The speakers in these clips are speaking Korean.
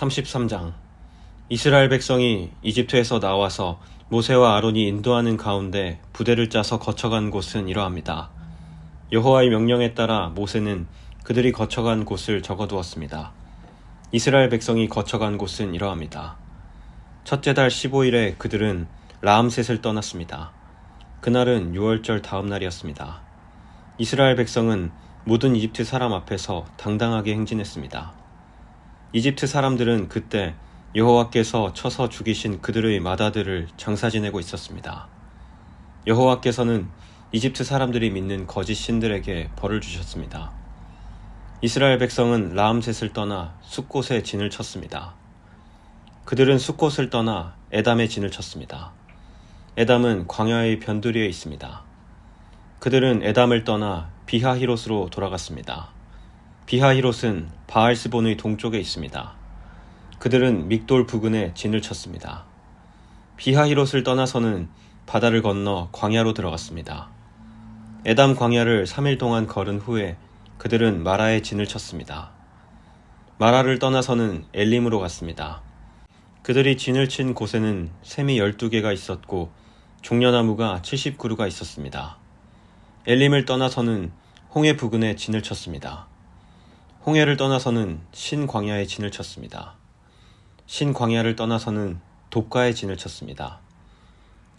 33장. 이스라엘 백성이 이집트에서 나와서 모세와 아론이 인도하는 가운데 부대를 짜서 거쳐간 곳은 이러합니다. 여호와의 명령에 따라 모세는 그들이 거쳐간 곳을 적어두었습니다. 이스라엘 백성이 거쳐간 곳은 이러합니다. 첫째 달 15일에 그들은 라암셋을 떠났습니다. 그날은 6월절 다음 날이었습니다. 이스라엘 백성은 모든 이집트 사람 앞에서 당당하게 행진했습니다. 이집트 사람들은 그때 여호와께서 쳐서 죽이신 그들의 맏아들을 장사 지내고 있었습니다. 여호와께서는 이집트 사람들이 믿는 거짓 신들에게 벌을 주셨습니다. 이스라엘 백성은 라암셋을 떠나 숫곳에 진을 쳤습니다. 그들은 숫곳을 떠나 에담에 진을 쳤습니다. 에담은 광야의 변두리에 있습니다. 그들은 에담을 떠나 비하히롯으로 돌아갔습니다. 비하히롯은 바알스본의 동쪽에 있습니다. 그들은 믹돌 부근에 진을 쳤습니다. 비하히롯을 떠나서는 바다를 건너 광야로 들어갔습니다. 에담 광야를 3일 동안 걸은 후에 그들은 마라에 진을 쳤습니다. 마라를 떠나서는 엘림으로 갔습니다. 그들이 진을 친 곳에는 샘이 12개가 있었고 종려나무가 70그루가 있었습니다. 엘림을 떠나서는 홍해 부근에 진을 쳤습니다. 홍해를 떠나서는 신광야에 진을 쳤습니다. 신광야를 떠나서는 돕가에 진을 쳤습니다.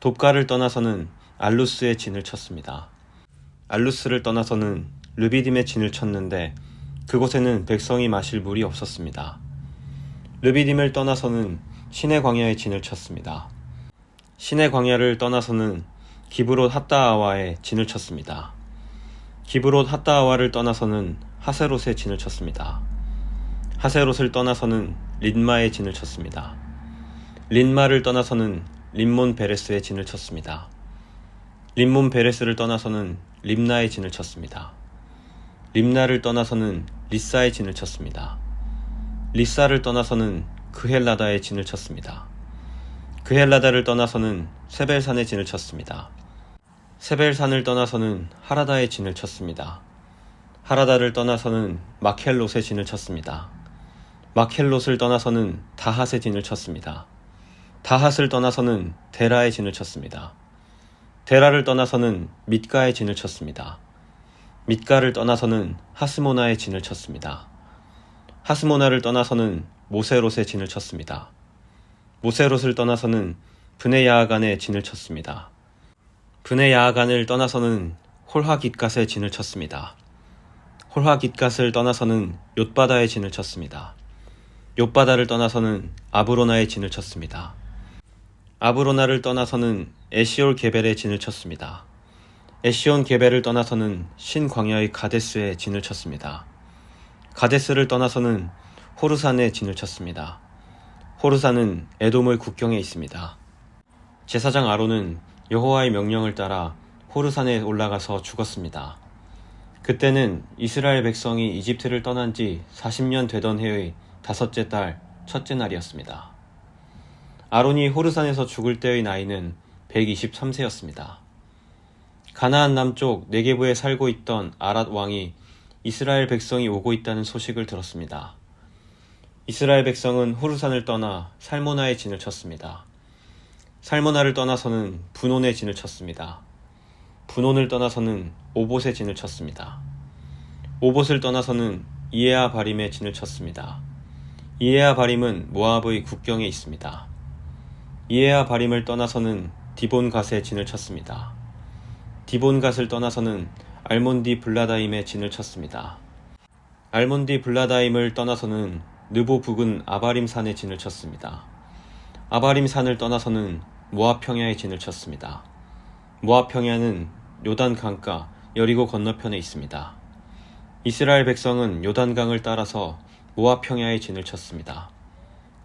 돕가를 떠나서는 알루스에 진을 쳤습니다. 알루스를 떠나서는 르비딤에 진을 쳤는데 그곳에는 백성이 마실 물이 없었습니다. 르비딤을 떠나서는 신의 광야에 진을 쳤습니다. 신의 광야를 떠나서는 기브롯 핫다아와에 진을 쳤습니다. 기브롯 핫다아와를 떠나서는 하세롯에 진을 쳤습니다. 하세롯을 떠나서는 린마에 진을 쳤습니다. 린마를 떠나서는 림몬 베레스에 진을 쳤습니다. 림몬 베레스를 떠나서는 림나에 진을 쳤습니다. 림나를 떠나서는 리사에 진을 쳤습니다. 리사를 떠나서는 그헬라다에 진을 쳤습니다. 그헬라다를 떠나서는 세벨산에 진을 쳤습니다. 세벨산을 떠나서는 하라다에 진을 쳤습니다. 하라다를 떠나서는 마켈롯에 진을 쳤습니다. 마켈롯을 떠나서는 다핫에 진을 쳤습니다. 다핫을 떠나서는 데라에 진을 쳤습니다. 데라를 떠나서는 mit가에 진을 쳤습니다. mit가를 떠나서는 하스모나에 진을 쳤습니다. 하스모나를 떠나서는 모세롯에 진을 쳤습니다. 모세롯을 떠나서는 브네야아간에 진을 쳤습니다. 브네야아간을 떠나서는 홀하깃갓에 진을 쳤습니다. 홀하깃갓을 떠나서는 욤바다에 진을 쳤습니다. 욤바다를 떠나서는 아브로나에 진을 쳤습니다. 아브로나를 떠나서는 에시올 게벨에 진을 쳤습니다. 에시온 게벨을 떠나서는 신광야의 가데스에 진을 쳤습니다. 가데스를 떠나서는 호르산에 진을 쳤습니다. 호르산은 에돔의 국경에 있습니다. 제사장 아론은 여호와의 명령을 따라 호르산에 올라가서 죽었습니다. 그때는 이스라엘 백성이 이집트를 떠난 지 40년 되던 해의 다섯째 달 첫째 날이었습니다. 아론이 호르산에서 죽을 때의 나이는 123세였습니다. 가나안 남쪽 네게부에 살고 있던 아랏 왕이 이스라엘 백성이 오고 있다는 소식을 들었습니다. 이스라엘 백성은 호르산을 떠나 살모나에 진을 쳤습니다. 살모나를 떠나서는 분온에 진을 쳤습니다. 분온을 떠나서는 오봇에 진을 쳤습니다. 오봇을 떠나서는 이에아 바림에 진을 쳤습니다. 이에아 바림은 모압의 국경에 있습니다. 이에아 바림을 떠나서는 디본갓에 진을 쳤습니다. 디본갓을 떠나서는 알몬디 블라다임에 진을 쳤습니다. 알몬디 블라다임을 떠나서는 느보 부근 아바림 산에 진을 쳤습니다. 아바림 산을 떠나서는 모압 평야에 진을 쳤습니다. 모압 평야는 요단 강가 여리고 건너편에 있습니다. 이스라엘 백성은 요단강을 따라서 모압 평야에 진을 쳤습니다.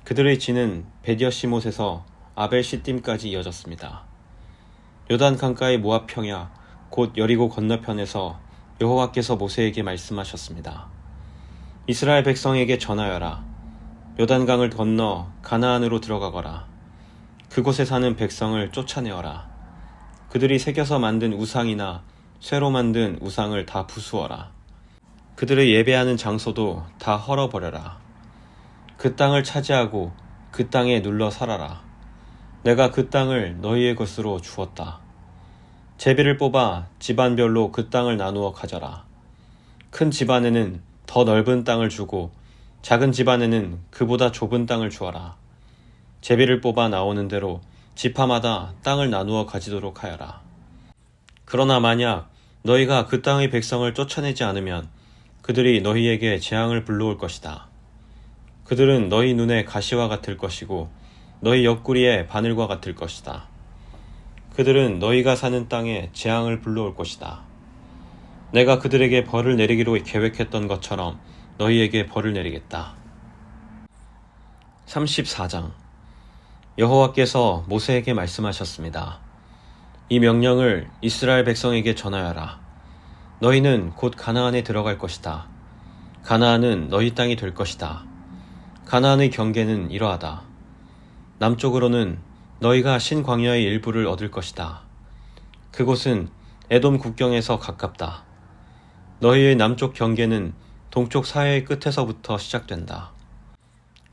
그들의 진은 벳여시못에서 아벨시딤까지 이어졌습니다. 요단 강가의 모압 평야 곧 여리고 건너편에서 여호와께서 모세에게 말씀하셨습니다. 이스라엘 백성에게 전하여라. 요단강을 건너 가나안으로 들어가거라. 그곳에 사는 백성을 쫓아내어라. 그들이 새겨서 만든 우상이나 쇠로 만든 우상을 다 부수어라. 그들의 예배하는 장소도 다 헐어버려라. 그 땅을 차지하고 그 땅에 눌러 살아라. 내가 그 땅을 너희의 것으로 주었다. 제비를 뽑아 집안별로 그 땅을 나누어 가져라. 큰 집안에는 더 넓은 땅을 주고 작은 집안에는 그보다 좁은 땅을 주어라. 제비를 뽑아 나오는 대로 지파마다 땅을 나누어 가지도록 하여라. 그러나 만약 너희가 그 땅의 백성을 쫓아내지 않으면 그들이 너희에게 재앙을 불러올 것이다. 그들은 너희 눈에 가시와 같을 것이고 너희 옆구리에 바늘과 같을 것이다. 그들은 너희가 사는 땅에 재앙을 불러올 것이다. 내가 그들에게 벌을 내리기로 계획했던 것처럼 너희에게 벌을 내리겠다. 34장. 여호와께서 모세에게 말씀하셨습니다. 이 명령을 이스라엘 백성에게 전하여라. 너희는 곧 가나안에 들어갈 것이다. 가나안은 너희 땅이 될 것이다. 가나안의 경계는 이러하다. 남쪽으로는 너희가 신광야의 일부를 얻을 것이다. 그곳은 에돔 국경에서 가깝다. 너희의 남쪽 경계는 동쪽 사해의 끝에서부터 시작된다.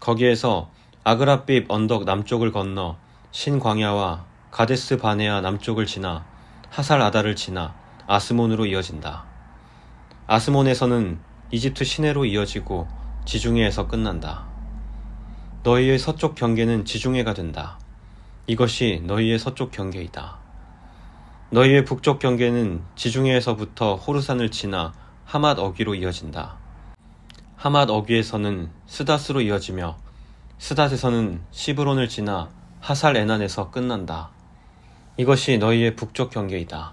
거기에서 아그라빛 언덕 남쪽을 건너 신광야와 가데스 바네아 남쪽을 지나 하살 아다를 지나 아스몬으로 이어진다. 아스몬에서는 이집트 시내로 이어지고 지중해에서 끝난다. 너희의 서쪽 경계는 지중해가 된다. 이것이 너희의 서쪽 경계이다. 너희의 북쪽 경계는 지중해에서부터 호르산을 지나 하맛 어귀로 이어진다. 하맛 어귀에서는 스닷으로 이어지며 스닷에서는 시브론을 지나 하살 에난에서 끝난다. 이것이 너희의 북쪽 경계이다.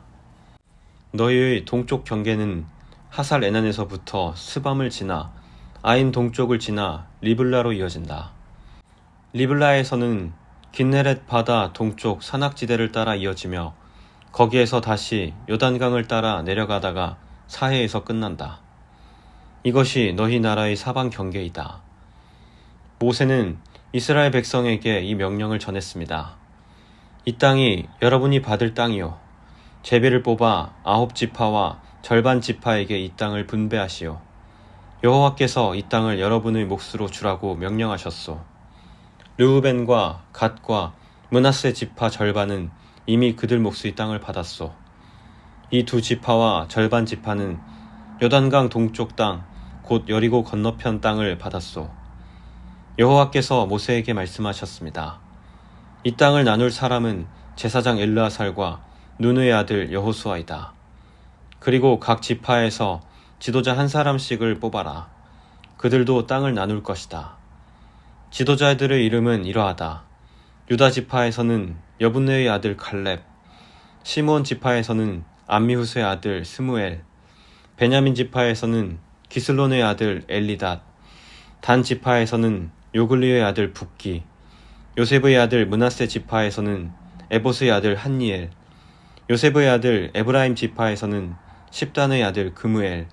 너희의 동쪽 경계는 하살 에난에서부터 스밤을 지나 아인 동쪽을 지나 리블라로 이어진다. 리블라에서는 긴네렛 바다 동쪽 산악지대를 따라 이어지며 거기에서 다시 요단강을 따라 내려가다가 사해에서 끝난다. 이것이 너희 나라의 사방 경계이다. 모세는 이스라엘 백성에게 이 명령을 전했습니다. 이 땅이 여러분이 받을 땅이요. 제비를 뽑아 9지파와 절반 지파에게 이 땅을 분배하시오. 여호와께서 이 땅을 여러분의 몫으로 주라고 명령하셨소. 르우벤과 갓과 므낫세 지파 절반은 이미 그들 몫의 땅을 받았소. 이 두 지파와 절반 지파는 요단강 동쪽 땅, 곧 여리고 건너편 땅을 받았소. 여호와께서 모세에게 말씀하셨습니다. 이 땅을 나눌 사람은 제사장 엘르아살과 눈의 아들 여호수아이다. 그리고 각 지파에서 지도자 한 사람씩을 뽑아라. 그들도 땅을 나눌 것이다. 지도자들의 이름은 이러하다. 유다 지파에서는 여분네의 아들 갈렙, 시므온 지파에서는 암미후스의 아들 스무엘, 베냐민 지파에서는 기슬론의 아들 엘리닷, 단 지파에서는 요글리의 아들 붓기, 요셉의 아들 므낫세 지파에서는 에봇의 아들 한니엘, 요셉의 아들 에브라임 지파에서는 십단의 아들 그무엘,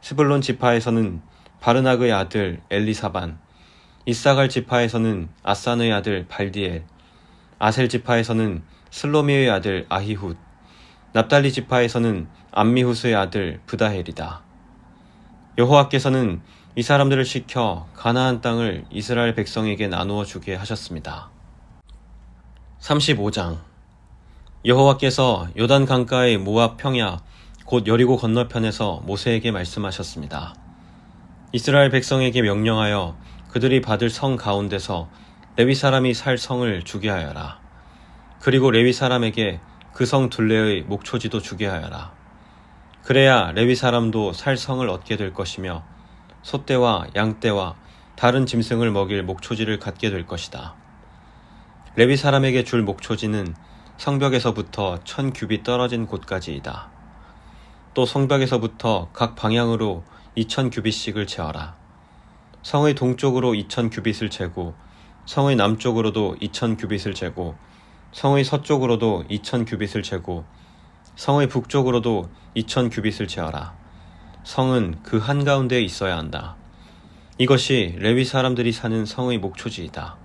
스불론 지파에서는 바르낙의 아들 엘리사반, 이사갈 지파에서는 아산의 아들 발디엘, 아셀 지파에서는 슬로미의 아들 아히훗, 납달리 지파에서는 암미후스의 아들 브다헬이다. 여호와께서는 이 사람들을 시켜 가나안 땅을 이스라엘 백성에게 나누어 주게 하셨습니다. 35장. 여호와께서 요단 강가의 모압 평야 곧 여리고 건너편에서 모세에게 말씀하셨습니다. 이스라엘 백성에게 명령하여 그들이 받을 성 가운데서 레위 사람이 살 성을 주게 하여라. 그리고 레위 사람에게 그 성 둘레의 목초지도 주게 하여라. 그래야 레위 사람도 살 성을 얻게 될 것이며 소떼와 양떼와 다른 짐승을 먹일 목초지를 갖게 될 것이다. 레위 사람에게 줄 목초지는 성벽에서부터 1000규빗 떨어진 곳까지이다. 또 성벽에서부터 각 방향으로 2000규빗씩을 재어라. 성의 동쪽으로 2000규빗을 재고 성의 남쪽으로도 2000규빗을 재고 성의 서쪽으로도 2000규빗을 재고 성의 북쪽으로도 2000규빗을 재어라. 성은 그 한가운데에 있어야 한다. 이것이 레위 사람들이 사는 성의 목초지이다.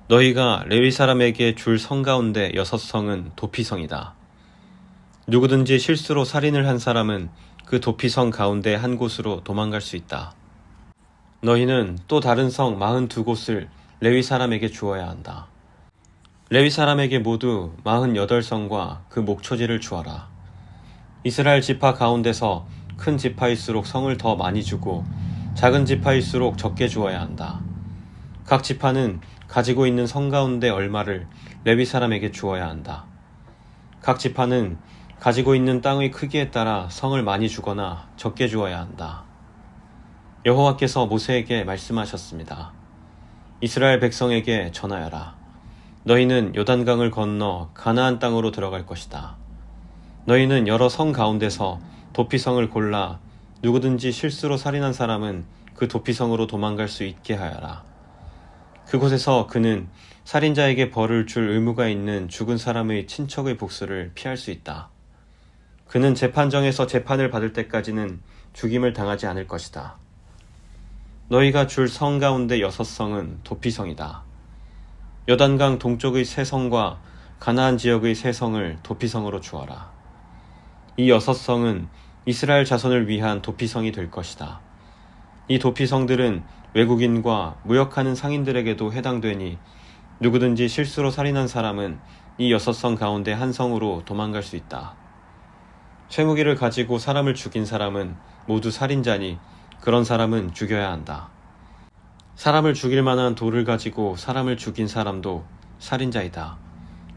너희가 레위 사람에게 줄 성 가운데 6성은 도피성이다. 누구든지 실수로 살인을 한 사람은 그 도피성 가운데 한 곳으로 도망갈 수 있다. 너희는 또 다른 성 42곳을 레위 사람에게 주어야 한다. 레위 사람에게 모두 48성과 그 목초지를 주어라. 이스라엘 지파 가운데서 큰 지파일수록 성을 더 많이 주고 작은 지파일수록 적게 주어야 한다. 각 지파는 가지고 있는 성 가운데 얼마를 레위 사람에게 주어야 한다. 각 지파는 가지고 있는 땅의 크기에 따라 성을 많이 주거나 적게 주어야 한다. 여호와께서 모세에게 말씀하셨습니다. 이스라엘 백성에게 전하여라. 너희는 요단강을 건너 가나안 땅으로 들어갈 것이다. 너희는 여러 성 가운데서 도피성을 골라 누구든지 실수로 살인한 사람은 그 도피성으로 도망갈 수 있게 하여라. 그곳에서 그는 살인자에게 벌을 줄 의무가 있는 죽은 사람의 친척의 복수를 피할 수 있다. 그는 재판정에서 재판을 받을 때까지는 죽임을 당하지 않을 것이다. 너희가 줄 성 가운데 6성은 도피성이다. 요단강 동쪽의 3성과 가나안 지역의 3성을 도피성으로 주어라. 이 6성은 이스라엘 자손을 위한 도피성이 될 것이다. 이 도피성들은 외국인과 무역하는 상인들에게도 해당되니 누구든지 실수로 살인한 사람은 이 6성 가운데 한 성으로 도망갈 수 있다. 쇠무기를 가지고 사람을 죽인 사람은 모두 살인자니 그런 사람은 죽여야 한다. 사람을 죽일 만한 돌을 가지고 사람을 죽인 사람도 살인자이다.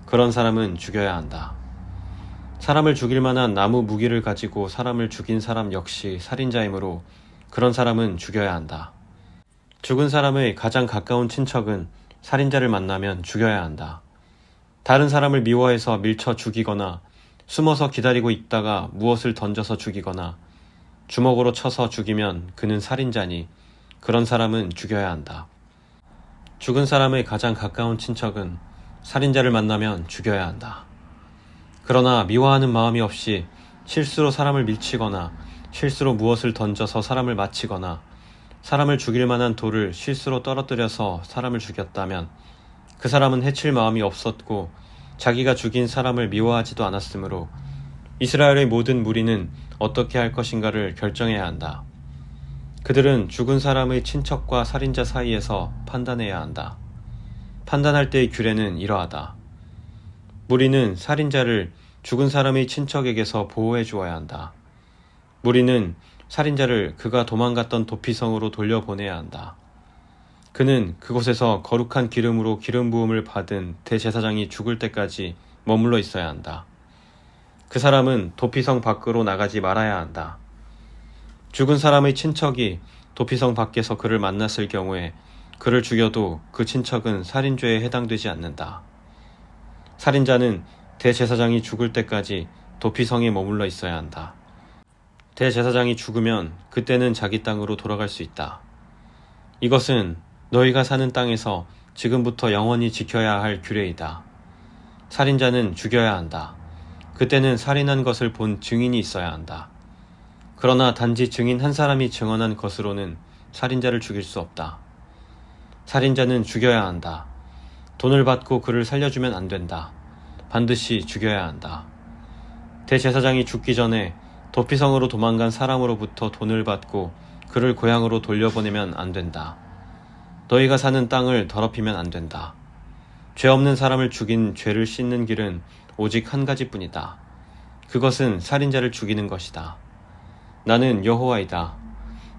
그런 사람은 죽여야 한다. 사람을 죽일 만한 나무 무기를 가지고 사람을 죽인 사람 역시 살인자이므로 그런 사람은 죽여야 한다. 죽은 사람의 가장 가까운 친척은 살인자를 만나면 죽여야 한다. 다른 사람을 미워해서 밀쳐 죽이거나 숨어서 기다리고 있다가 무엇을 던져서 죽이거나 주먹으로 쳐서 죽이면 그는 살인자니 그런 사람은 죽여야 한다. 죽은 사람의 가장 가까운 친척은 살인자를 만나면 죽여야 한다. 그러나 미워하는 마음이 없이 실수로 사람을 밀치거나 실수로 무엇을 던져서 사람을 맞히거나 사람을 죽일 만한 돌을 실수로 떨어뜨려서 사람을 죽였다면 그 사람은 해칠 마음이 없었고 자기가 죽인 사람을 미워하지도 않았으므로 이스라엘의 모든 무리는 어떻게 할 것인가를 결정해야 한다. 그들은 죽은 사람의 친척과 살인자 사이에서 판단해야 한다. 판단할 때의 규례는 이러하다. 무리는 살인자를 죽은 사람의 친척에게서 보호해 주어야 한다. 무리는 살인자를 그가 도망갔던 도피성으로 돌려보내야 한다. 그는 그곳에서 거룩한 기름으로 기름 부음을 받은 대제사장이 죽을 때까지 머물러 있어야 한다. 그 사람은 도피성 밖으로 나가지 말아야 한다. 죽은 사람의 친척이 도피성 밖에서 그를 만났을 경우에 그를 죽여도 그 친척은 살인죄에 해당되지 않는다. 살인자는 대제사장이 죽을 때까지 도피성에 머물러 있어야 한다. 대제사장이 죽으면 그때는 자기 땅으로 돌아갈 수 있다. 이것은 너희가 사는 땅에서 지금부터 영원히 지켜야 할 규례이다. 살인자는 죽여야 한다. 그때는 살인한 것을 본 증인이 있어야 한다. 그러나 단지 증인 한 사람이 증언한 것으로는 살인자를 죽일 수 없다. 살인자는 죽여야 한다. 돈을 받고 그를 살려주면 안 된다. 반드시 죽여야 한다. 대제사장이 죽기 전에 도피성으로 도망간 사람으로부터 돈을 받고 그를 고향으로 돌려보내면 안 된다. 너희가 사는 땅을 더럽히면 안 된다. 죄 없는 사람을 죽인 죄를 씻는 길은 오직 한 가지뿐이다. 그것은 살인자를 죽이는 것이다. 나는 여호와이다.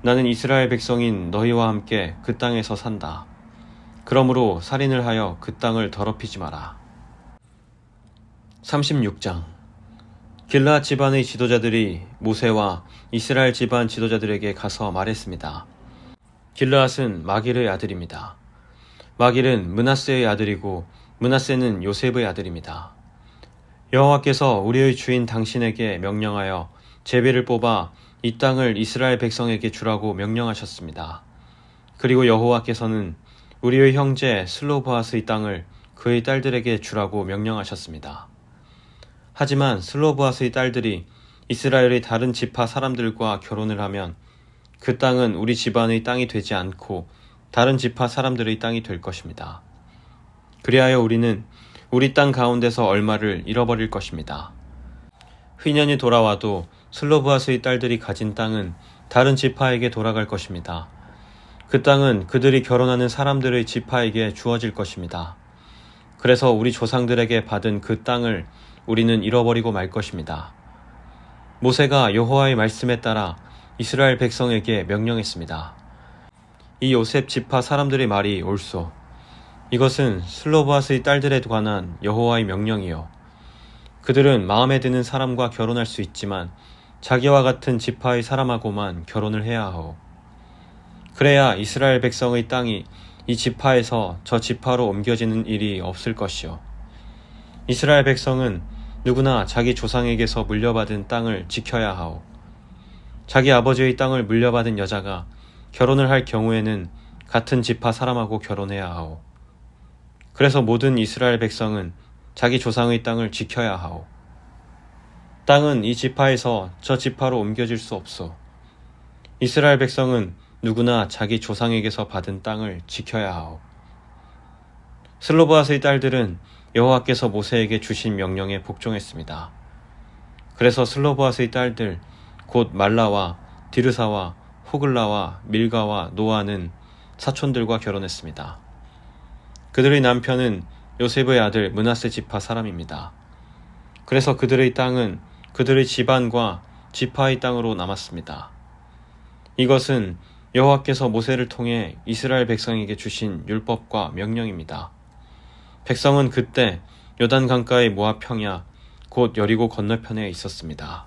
나는 이스라엘 백성인 너희와 함께 그 땅에서 산다. 그러므로 살인을 하여 그 땅을 더럽히지 마라. 36장. 길르앗 집안의 지도자들이 모세와 이스라엘 집안 지도자들에게 가서 말했습니다. 길르앗은 마길의 아들입니다. 마길은 므낫세의 아들이고 므낫세는 요셉의 아들입니다. 여호와께서 우리의 주인 당신에게 명령하여 제비를 뽑아 이 땅을 이스라엘 백성에게 주라고 명령하셨습니다. 그리고 여호와께서는 우리의 형제 슬로브앗의 땅을 그의 딸들에게 주라고 명령하셨습니다. 하지만 슬로브앗의 딸들이 이스라엘의 다른 지파 사람들과 결혼을 하면 그 땅은 우리 집안의 땅이 되지 않고 다른 지파 사람들의 땅이 될 것입니다. 그리하여 우리는 우리 땅 가운데서 얼마를 잃어버릴 것입니다. 휘년이 돌아와도 슬로브앗의 딸들이 가진 땅은 다른 지파에게 돌아갈 것입니다. 그 땅은 그들이 결혼하는 사람들의 지파에게 주어질 것입니다. 그래서 우리 조상들에게 받은 그 땅을 우리는 잃어버리고 말 것입니다. 모세가 여호와의 말씀에 따라 이스라엘 백성에게 명령했습니다. 이 요셉 지파 사람들의 말이 옳소. 이것은 슬로브앗의 딸들에 관한 여호와의 명령이요. 그들은 마음에 드는 사람과 결혼할 수 있지만 자기와 같은 지파의 사람하고만 결혼을 해야 하오. 그래야 이스라엘 백성의 땅이 이 지파에서 저 지파로 옮겨지는 일이 없을 것이요. 이스라엘 백성은 누구나 자기 조상에게서 물려받은 땅을 지켜야 하오. 자기 아버지의 땅을 물려받은 여자가 결혼을 할 경우에는 같은 지파 사람하고 결혼해야 하오. 그래서 모든 이스라엘 백성은 자기 조상의 땅을 지켜야 하오. 땅은 이 지파에서 저 지파로 옮겨질 수 없소. 이스라엘 백성은 누구나 자기 조상에게서 받은 땅을 지켜야 하오. 슬로브앗의 딸들은 여호와께서 모세에게 주신 명령에 복종했습니다. 그래서 슬로브앗의 딸들 곧 말라와 디르사와 호글라와 밀가와 노아는 사촌들과 결혼했습니다. 그들의 남편은 요셉의 아들 므낫세 지파 사람입니다. 그래서 그들의 땅은 그들의 집안과 지파의 땅으로 남았습니다. 이것은 여호와께서 모세를 통해 이스라엘 백성에게 주신 율법과 명령입니다. 백성은 그때 요단 강가의 모압 평야 곧 여리고 건너편에 있었습니다.